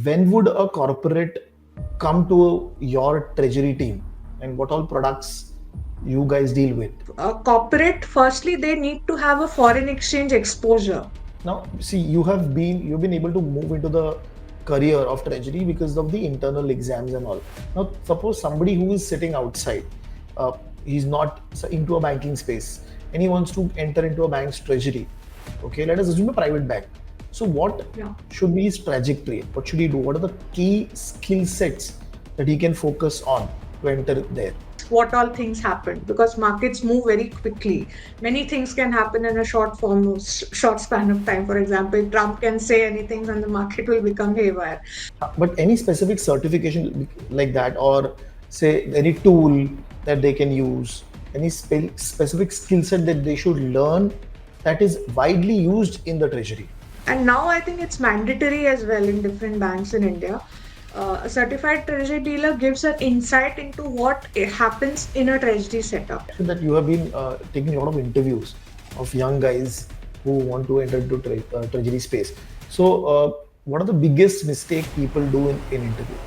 when would a corporate come to your treasury team, and what all products you guys deal with? Corporate, firstly, they need to have a foreign exchange exposure. Now, see, you've been able to move into the career of treasury because of the internal exams and all. Now, suppose somebody who is sitting outside, uh, he's not into a banking space, and he wants to enter into a bank's treasury. Okay, let us assume a private bank. So, what Yeah. should be his trajectory? What should he do? What are the key skill sets that he can focus on to enter there? What all things happen, because markets move very quickly. Many things can happen in a short span of time. For example, Trump can say anything and the market will become haywire. But any specific certification like that, or say any tool that they can use, any specific skill set that they should learn that is widely used in the treasury? And now I think it's mandatory as well in different banks in India. A certified treasury dealer gives an insight into what happens in a treasury setup. So that you have been taking a lot of interviews of young guys who want to enter into treasury space. So what are the biggest mistake people do in interview?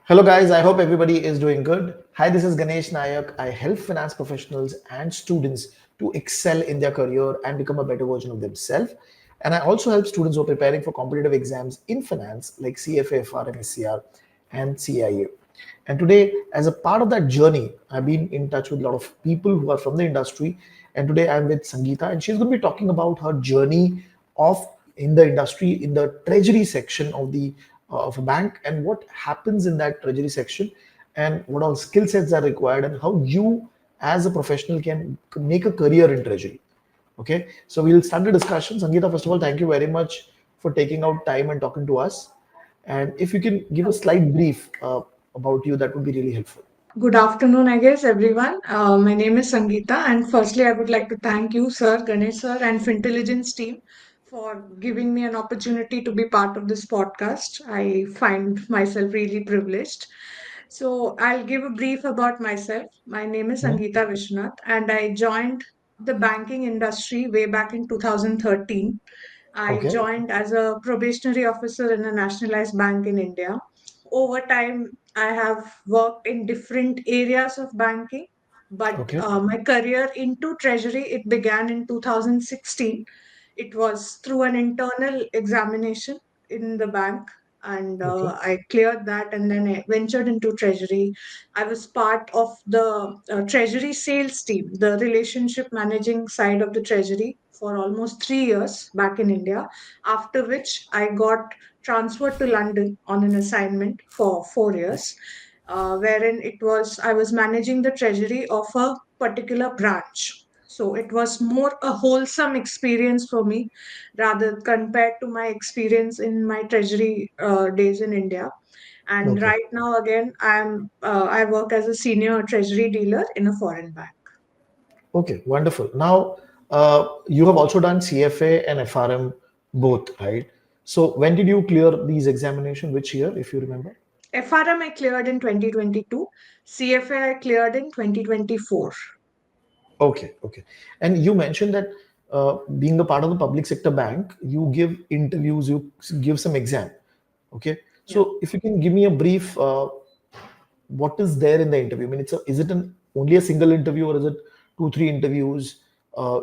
Hello, guys. I hope everybody is doing good. Hi, this is Ganesh Nayak. I help finance professionals and students to excel in their career and become a better version of themselves. And I also help students who are preparing for competitive exams in finance like CFA, FRM, SCR, and CIA. And today, as a part of that journey, I've been in touch with a lot of people who are from the industry. And today I'm with Sangeeta, and she's going to be talking about her journey of in the industry in the treasury section of a bank, and what happens in that treasury section, and what all skill sets are required, and how you as a professional can make a career in treasury. Okay, so we'll start the discussion. Sangeeta, first of all, thank you very much for taking out time and talking to us. And if you can give a slight brief about you, that would be really helpful. Good afternoon, I guess, everyone. My name is Sangeeta, and firstly, I would like to thank you, Sir, Ganesh Sir, and Fintelligents team for giving me an opportunity to be part of this podcast. I find myself really privileged. So, I'll give a brief about myself. My name is Mhm. Sangeeta Vishwanath, and I joined the banking industry way back in 2013. I Okay. joined as a probationary officer in a nationalized bank in India. Over time, I have worked in different areas of banking, but Okay. my career into treasury, it began in 2016. It was through an internal examination in the bank, and Okay. I cleared that, and then I ventured into treasury. I was part of the treasury sales team, the relationship managing side of the treasury, for almost 3 years back in India, after which I got transferred to London on an assignment for 4 years, wherein it was I was managing the treasury of a particular branch. So it was more a wholesome experience for me, rather compared to my experience in my treasury days in India. And Okay. right now, again, I work as a senior treasury dealer in a foreign bank. Okay. Wonderful. Now, you have also done CFA and FRM both, right? So, when did you clear these examination? Which year, if you remember? FRM I cleared in 2022, CFA I cleared in 2024. Okay. Okay. And you mentioned that being a part of the public sector bank, you give interviews, you give some exam. Okay. Yeah. So, if you can give me a brief, what is there in the interview? I mean, is it only a single interview, or is it two, three interviews?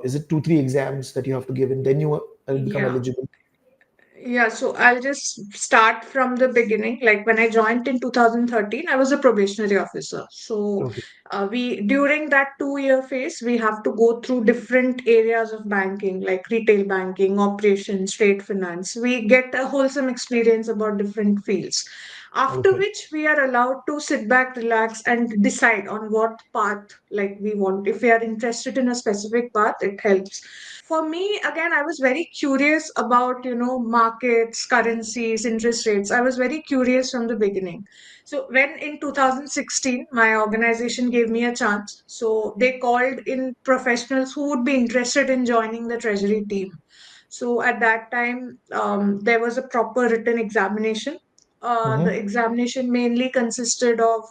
Is it two, three exams that you have to give, and then you become Yeah. eligible? Yeah, so I'll just start from the beginning. Like when I joined in 2013, I was a probationary officer. So Okay. we during that 2 year phase, we have to go through different areas of banking, like retail banking, operations, trade finance. We get a wholesome experience about different fields. After Okay. which we are allowed to sit back, relax, and decide on what path like we want. If we are interested in a specific path, it helps. For me, again, I was very curious about, markets, currencies, interest rates. I was very curious from the beginning. So when in 2016, my organization gave me a chance. So they called in professionals who would be interested in joining the treasury team. So at that time, there was a proper written examination. The Hmm. examination mainly consisted of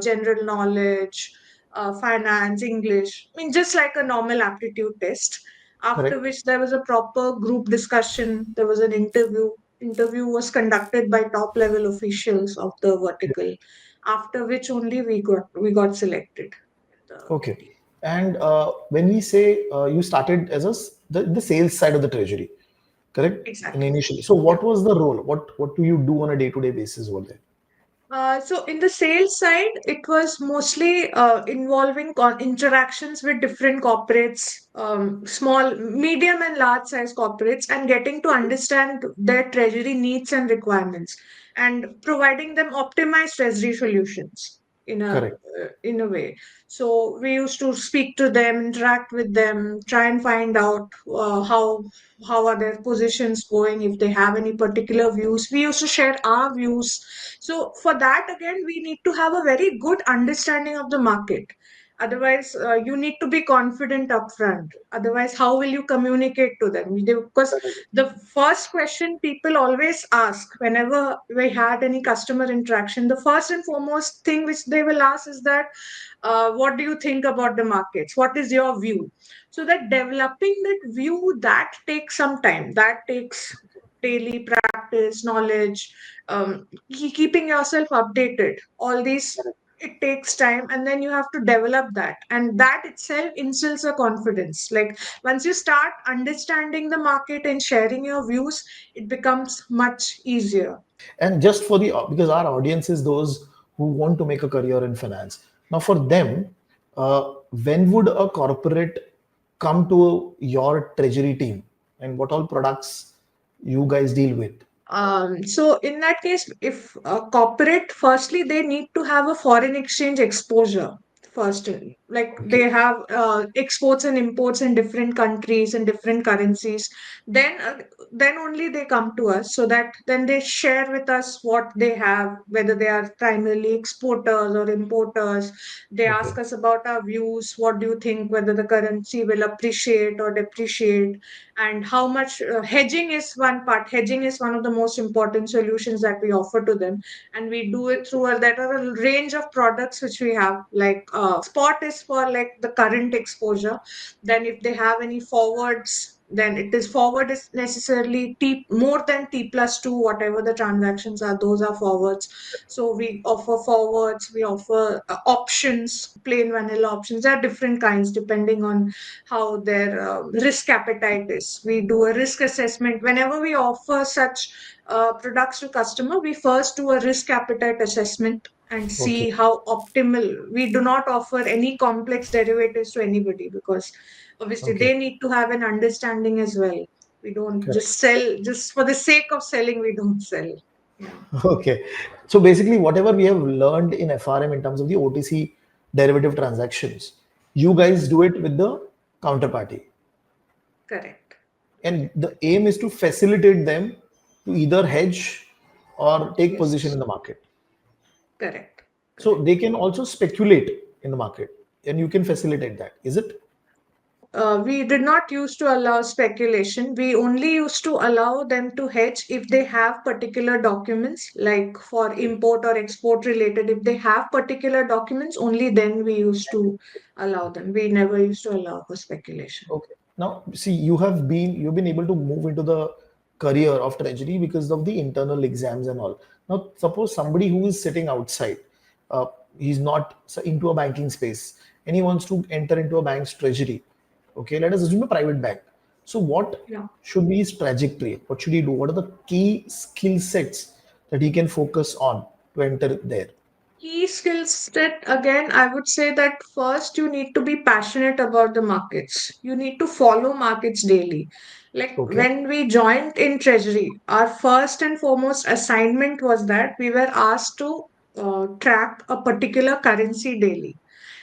general knowledge, finance, English. I mean, just like a normal aptitude test. After Correct. which there was a proper group discussion. There was an interview. Interview was conducted by top level officials of the vertical. After which only we got selected in the Okay. team. And when we say you started as the sales side of the treasury, correct? In Exactly. initially. So Yeah. what was the role? What do you do on a day-to-day basis over there? So in the sales side, it was mostly involving interactions with different corporates, small, medium, and large size corporates, and getting to understand their treasury needs and requirements, and providing them optimized treasury solutions Correct. in a way. So we used to speak to them, interact with them, try and find out how are their positions going, if they have any particular views. We used to share our views. So for that, again, we need to have a very good understanding of the market. Otherwise, you need to be confident upfront. Otherwise, how will you communicate to them? Because the first question people always ask whenever we had any customer interaction, the first and foremost thing which they will ask is that, what do you think about the markets? What is your view? So that developing that view, that takes some time. That takes daily practice, knowledge, keeping yourself updated. All these, it takes time, and then you have to develop that, and that itself instills a confidence. Like once you start understanding the market and sharing your views, it becomes much easier. And just for the because our audience is those who want to make a career in finance. Now, for them, when would a corporate come to your treasury team, and what all products you guys deal with? So in that case, if a corporate, firstly, they need to have a foreign exchange exposure first. Like Okay. they have exports and imports in different countries and different currencies. Then only they come to us. So that then they share with us what they have, whether they are primarily exporters or importers. They Okay. ask us about our views. What do you think? Whether the currency will appreciate or depreciate, and how much hedging is one part. Hedging is one of the most important solutions that we offer to them, and we do it through there are a range of products which we have. Like spot is for like the current exposure. Then if they have any forwards, then it is forward is necessarily t more than t plus 2, whatever the transactions are, those are forwards. So we offer forwards, we offer options, plain vanilla options. There are different kinds depending on how their risk appetite is. We do a risk assessment. Whenever we offer such products to customer, we first do a risk appetite assessment and Okay. see how optimal. We do not offer any complex derivatives to anybody, because obviously Okay. they need to have an understanding as well. We don't Correct. just sell just for the sake of selling. We don't sell. Yeah, Okay. So basically, whatever we have learned in FRM in terms of the OTC derivative transactions, you guys do it with the counterparty. correct. And the aim is to facilitate them to either hedge or take position Yes, in the market. correct, So correct. they can also speculate in the market, and you can facilitate that. Is it? We did not used to allow speculation. We only used to allow them to hedge if they have particular documents, like for import or export related. If they have particular documents, only then we used to allow them. We never used to allow for speculation. Okay. Now, see, you've been able to move into the career of treasury because of the internal exams and all. Now, suppose somebody who is sitting outside, uh, he's not into a banking space, and he wants to enter into a bank's treasury. Okay, let us assume a private bank. So, what Yeah. should be his trajectory? What should he do? What are the key skill sets that he can focus on to enter there? Key skills that, again, I would say that first you need to be passionate about the markets. You need to follow markets daily. Like Okay. when we joined in Treasury, our first and foremost assignment was that we were asked to track a particular currency daily.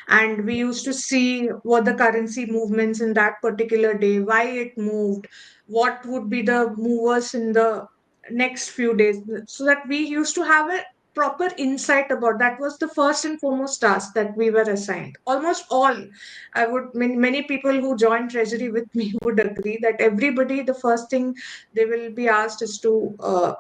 And we used to see what the currency movements in that particular day, why it moved, what would be the movers in the next few days. So that we used to have a proper insight about. That was the first and foremost task that we were assigned. Almost all, I would mean, many people who join Treasury with me would agree that everybody, the first thing they will be asked is to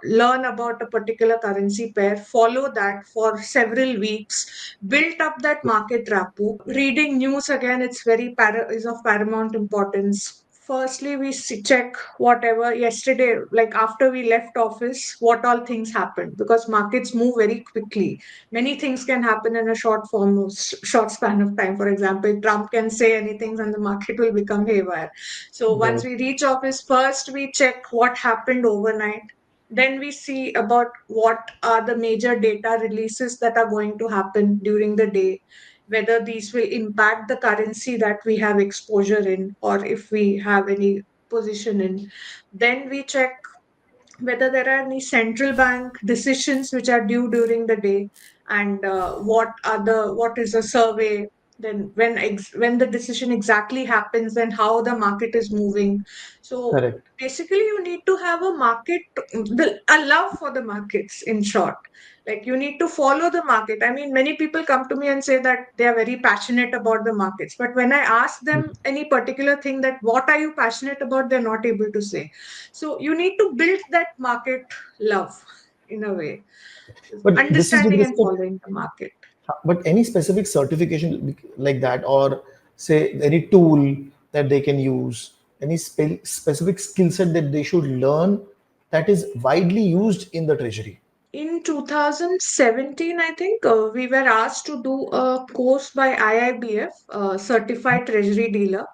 learn about a particular currency pair, follow that for several weeks, build up that market rapport. Reading news again, it's is of paramount importance. Firstly, we check whatever yesterday, like after we left office, what all things happened, because markets move very quickly. Many things can happen in a short span of time. For example, Trump can say anything and the market will become haywire. So once Right. we reach office, first we check what happened overnight. Then we see about what are the major data releases that are going to happen during the day, whether these will impact the currency that we have exposure in, or if we have any position in. Then we check whether there are any central bank decisions which are due during the day, and what is a survey, then when the decision exactly happens, then how the market is moving. So Correct. basically you need to have a a love for the markets, in short. Like, you need to follow the market. I mean, many people come to me and say that they are very passionate about the markets, but when I ask them any particular thing, that what are you passionate about, they're not able to say. So you need to build that market love, in a way, But this is with understanding and respect, following the market. but any specific certification like that, or say any tool that they can use, any specific skill set that they should learn that is widely used in the treasury. In 2017, I think we were asked to do a course by IIBF, Certified Treasury Dealer,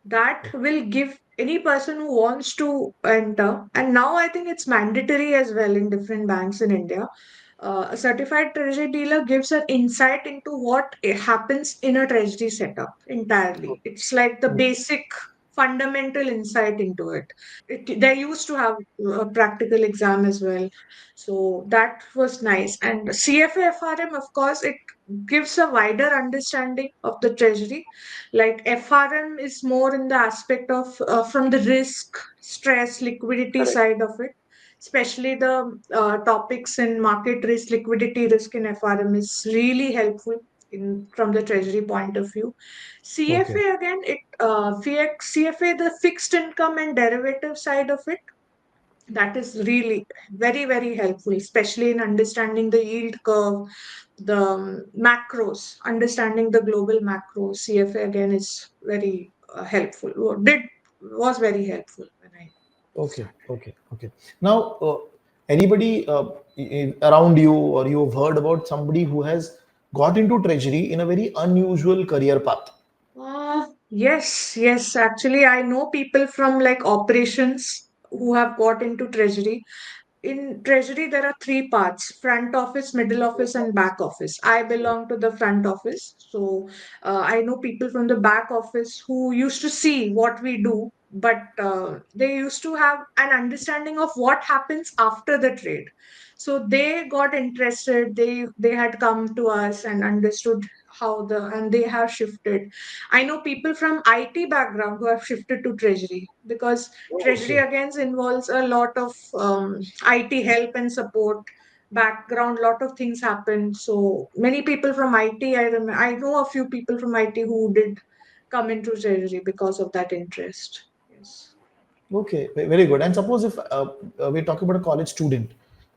that will give any person who wants to enter. And now I think it's mandatory as well in different banks in India. A certified treasury dealer gives an insight into what happens in a treasury setup entirely. It's like the basic fundamental insight into it. They used to have a practical exam as well, so that was nice. And CFA FRM, of course, it gives a wider understanding of the treasury. Like, FRM is more in the aspect of from the risk, stress, liquidity Correct. side of it. Especially the topics in market risk, liquidity risk in FRM is really helpful in from the treasury point of view. Okay. CFA again, CFA, the fixed income and derivative side of it, that is really very, very helpful, especially in understanding the yield curve, the macros, understanding the global macros. CFA again is very helpful. Was very helpful when I. Okay. Okay. Okay. Now, anybody around you, or you have heard about somebody who has got into treasury in a very unusual career path? Yes, yes. Actually, I know people from like operations who have got into treasury. In treasury, there are three parts: front office, middle office, and back office. I belong to the front office. So I know people from the back office who used to see what we do, but they used to have an understanding of what happens after the trade. So they got interested. They had come to us and understood and they have shifted. I know people from IT background who have shifted to treasury, because treasury Okay. again involves a lot of IT help and support background. Lot of things happen. So many people from IT, I know a few people from IT who did come into treasury because of that interest. Yes. Okay, very good. And suppose if we're talking about a college student,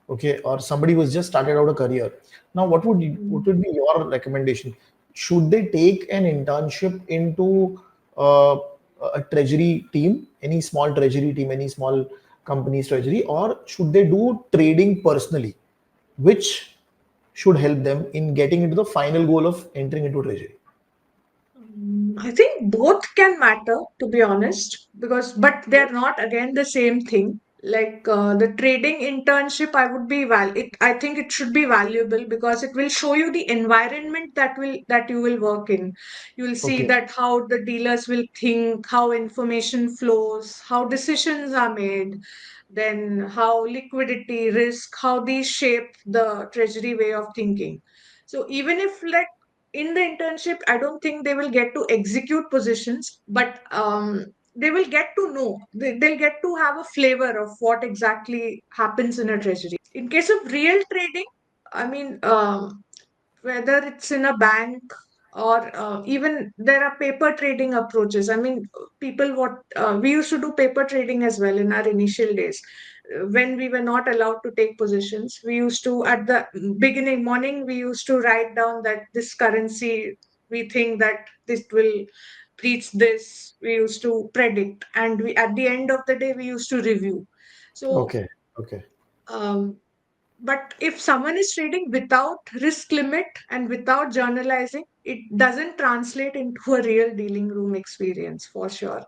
okay, or somebody who's just started out a career. Now, what Mm. would be your recommendation? Should they take an internship into a treasury team, any small treasury team, any small company's treasury, or should they do trading personally, which should help them in getting into the final goal of entering into treasury? I think both can matter, to be honest, because but they're not again the same thing. Like the trading internship, I think it should be valuable because it will show you the environment that you will work in. You will see Okay, that how the dealers will think, how information flows, how decisions are made, then how liquidity, risk, how these shape the treasury way of thinking. So even if like in the internship, I don't think they will get to execute positions, but they will get to know, they'll get to have a flavor of what exactly happens in a treasury. In case of real trading, I mean, whether it's in a bank or even there are paper trading approaches. I mean, people what we used to do paper trading as well in our initial days. When we were not allowed to take positions, we used to at the beginning morning we used to write down that this currency we think that this will reach this. We used to predict, and we at the end of the day we used to review. So Okay. Okay. um, but if someone is trading without risk limit and without journalizing, it doesn't translate into a real dealing room experience for sure.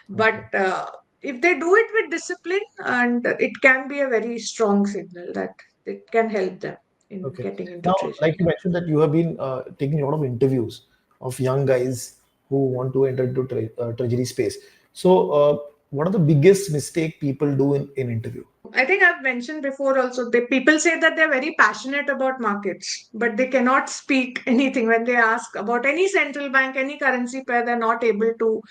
But Okay. if they do it with discipline, and it can be a very strong signal that it can help them in Okay. getting into Now, like treasury. you mentioned that you have been taking a lot of interviews of young guys who want to enter into treasury space. So, what are the biggest mistake people do in interview? I think I've mentioned before also that people say that they're very passionate about markets, but they cannot speak anything when they ask about any central bank, any currency pair, they're not able to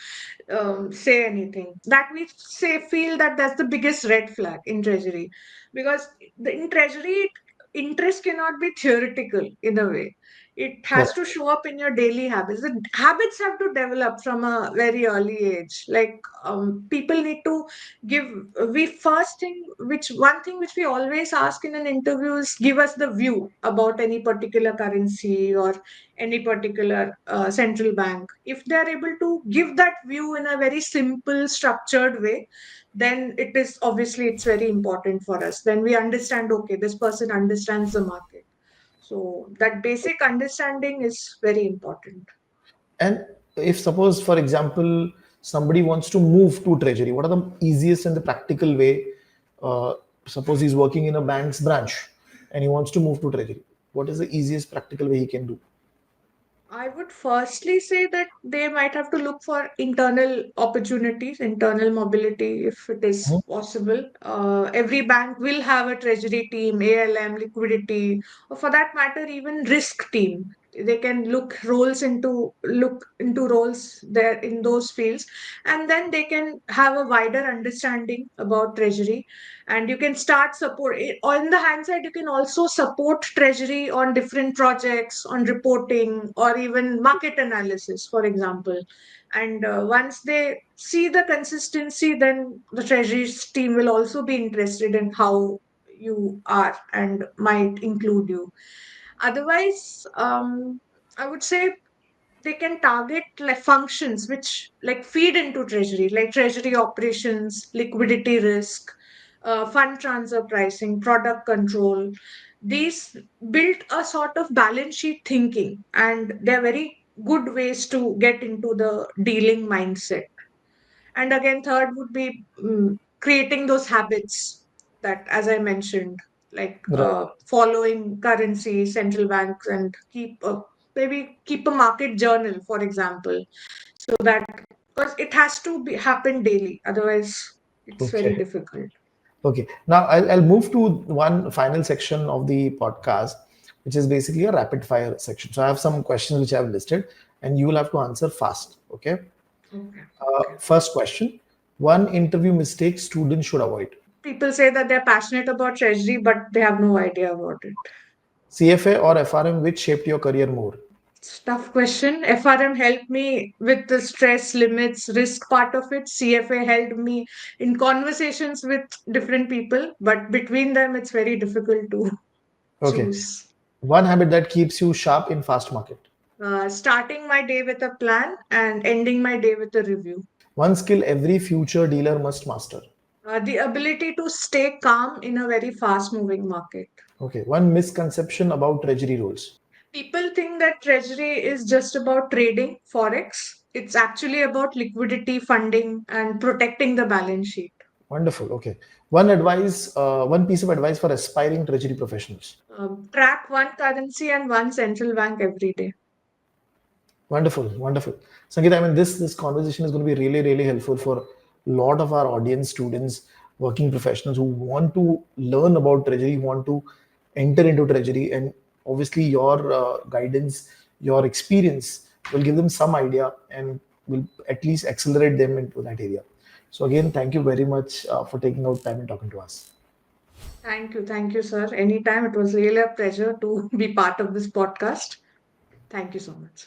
say anything. That we say feel that that's the biggest red flag in treasury, because in treasury interest cannot be theoretical in a way. It has Correct. to show up in your daily habits. The habits have to develop from a very early age. Like people need to give. We first thing, which one thing which we always ask in an interview is give us the view about any particular currency or any particular central bank. If they are able to give that view in a very simple, structured way, then it is obviously it's very important for us. Then we understand, okay, this person understands the market. So that basic understanding is very important. And if suppose, for example, somebody wants to move to treasury, what are the easiest and the practical way? Uh, Suppose he's working in a bank's branch and he wants to move to treasury. What is the easiest practical way he can do? I would firstly say that they might have to look for internal opportunities, internal mobility, if it is Mhm. possible. Every bank will have a treasury team, ALM, liquidity, or for that matter, even risk team. They can look into roles there in those fields, and then they can have a wider understanding about treasury, and you can start support on the hand side. You can also support treasury on different projects on reporting or even market analysis, for example. And once they see the consistency, then the treasury team will also be interested in how you are and might include you. Otherwise, I would say they can target like functions which like feed into treasury, like treasury operations, liquidity risk, fund transfer pricing, product control. These build a sort of balance sheet thinking, and they're very good ways to get into the dealing mindset. And again, third would be creating those habits that, as I mentioned, like Right. following currency, central banks, and maybe keep a market journal, for example, so that because it has to be happen daily, otherwise it's very Okay. difficult. Okay. Now I'll move to one final section of the podcast, which is basically a rapid fire section. So I have some questions which I've listed, and you will have to answer fast. Okay. Okay. Okay. First question: one interview mistake students should avoid. People say that they're passionate about treasury, but they have no idea about it. CFA or FRM, which shaped your career more? It's tough question. FRM helped me with the stress limits, risk part of it. CFA helped me in conversations with different people, but between them, it's very difficult to Okay. choose. One habit that keeps you sharp in fast market. Starting my day with a plan and ending my day with a review. One skill every future dealer must master. The ability to stay calm in a very fast moving market. Okay. One misconception about treasury rules. People think that treasury is just about trading forex. It's actually about liquidity, funding, and protecting the balance sheet. Wonderful. Okay. One piece of advice for aspiring treasury professionals. Track one currency and one central bank every day. Wonderful, wonderful. Sangeeta, I mean, this conversation is going to be really, really helpful for a lot of our audience, students, working professionals who want to learn about treasury, want to enter into treasury, and obviously your guidance, your experience will give them some idea and will at least accelerate them into that area. So again, thank you very much for taking out time and talking to us. Thank you, sir. Anytime. It was really a pleasure to be part of this podcast. Thank you so much.